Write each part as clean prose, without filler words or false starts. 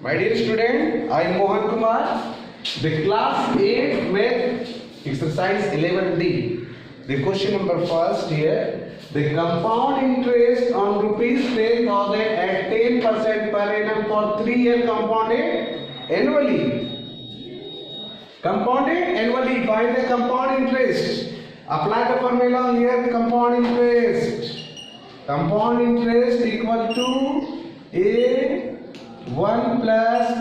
My dear student, I am Mohan Kumar. The class 8 math exercise 11D. The question number first here. The compound interest on rupees 10,000 at 10% per annum for 3 years compounded annually. Compounded annually. Find the compound interest. Apply the formula here. Compound interest. Compound interest equal to A 1 plus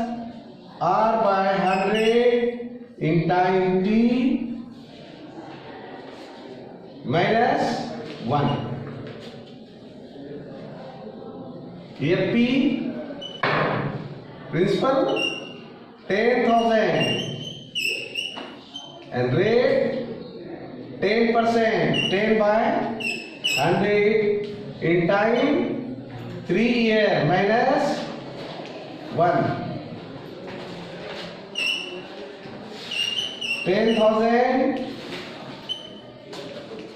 R by 100 in time T minus 1. Here P principal 10,000 and rate 10%, 10 by 100 in time 3 years minus 1. 10,000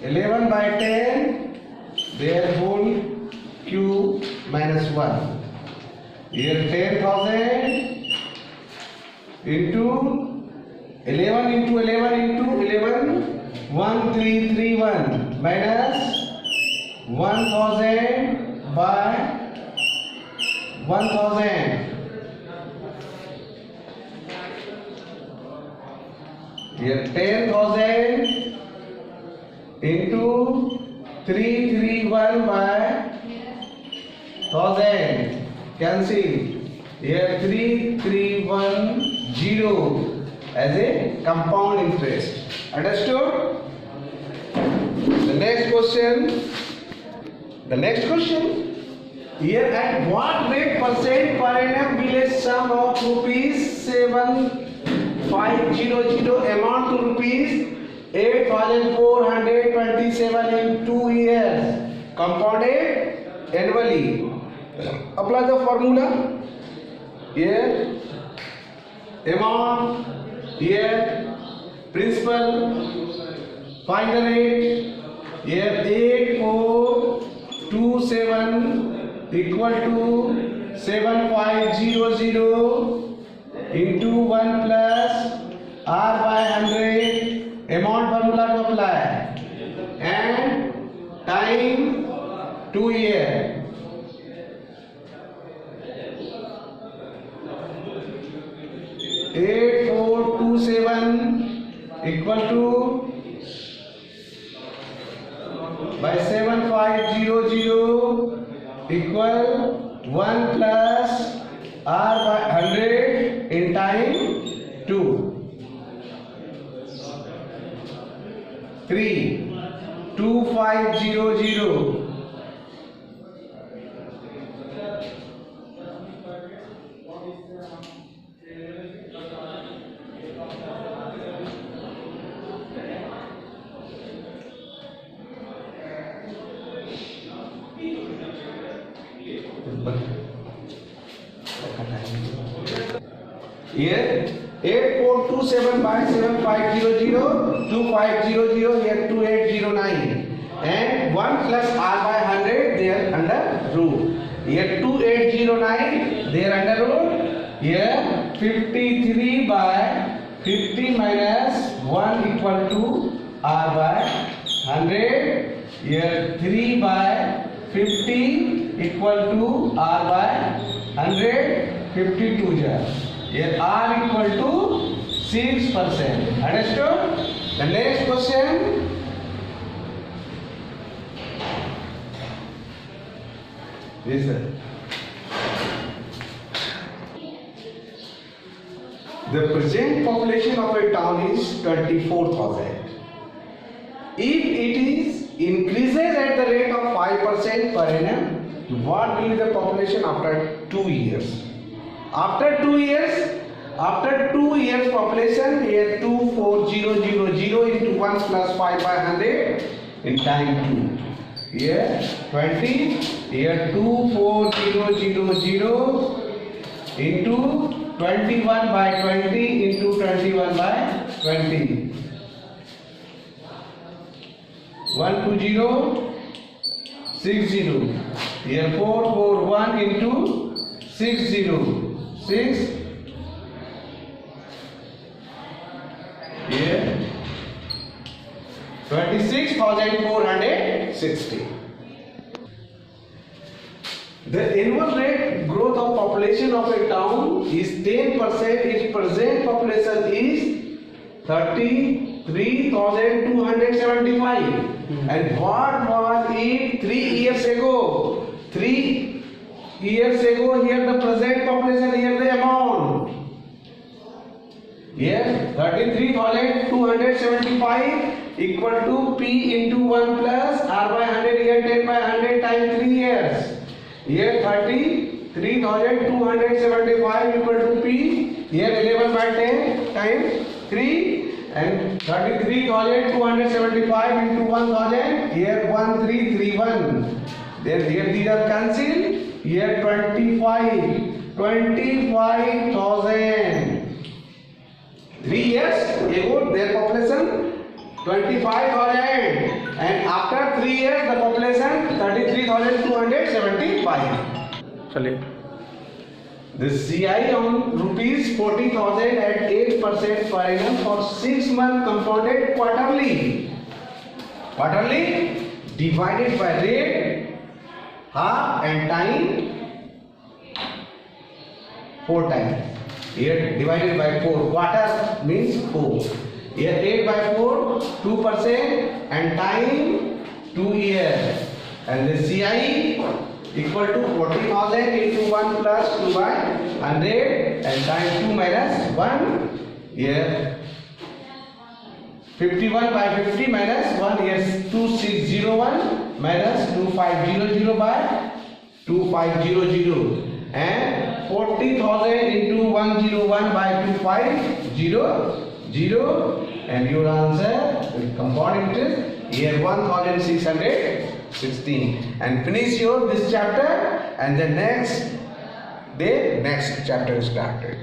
11 by 10 their whole Q minus 1. Here 10,000 into 11 into 11 into 11 1331 minus 1,000 by 1,000. Here 10,000 into 331 by 1,000. Cancel. Here 3310 as a compound interest. Understood? The next question. Here at what rate percent per annum will a sum of rupees 7,500 amount to rupees 8,427 in 2 years compounded annually? Apply the formula. Here amount, here principal, find the rate. Here 8,427 equal to 7,500 into 1 plus R by 100 amount formula to apply and time 2 years. 8,427 equal to by 7,500 equal 1 plus R by 100 in time 2. 3,2,500 here 8,427 by 7,500 2,500 here 2,809 and 1 plus R by 100 there under root. Here 2,809 there under root. Here 53 by 50 minus 1 equal to R by 100. Here 3 by 50 equal to R by 100. 52 here. Here R equal to 6%. Understood? The next question. Yes, sir. The present population of a town is 24,000. If it is increases at the rate of 5% per annum, what will be the population after 2 years? After 2 years population here 2,400 into 1 plus 5 by 100 in time 2. Here 20. Here 2,400 into 21 by 20 into 21 by 20. 120 60. Here 441 into 60 6 here 26,460. The annual rate growth of population of a town is 10%. Its present population is 33,275. And what was it 3 years ago? 3 years ago, here the present population, here the amount. Here 33,275 equal to P into 1 plus R by 100, here 10 by 100 times 3 years. Here 33,275 equal to P, here 11 by 10 times 3, and 33,275 into 1000, here 1331. Then here these are cancelled, here 25,000. 3 years ago their population 25,000, and after 3 years the population 33,275. चलिए The CI on rupees 40,000 at 8% per annum for 6 months compounded quarterly. Quarterly divided by rate, half, and time 4 times. Here divided by 4. Quarter means 4. Here 8 by 4, 2%, and time 2 years. And the CI equal to 40,000 into 1 plus 2 by 100, and time 2 minus 1. Here 51 by 50 minus 1, here 2601 minus 2500 by 2500, and 40,000 into 101 by 2500, and your answer will compound interest here 1616. And finish your this chapter, and the next day next chapter started.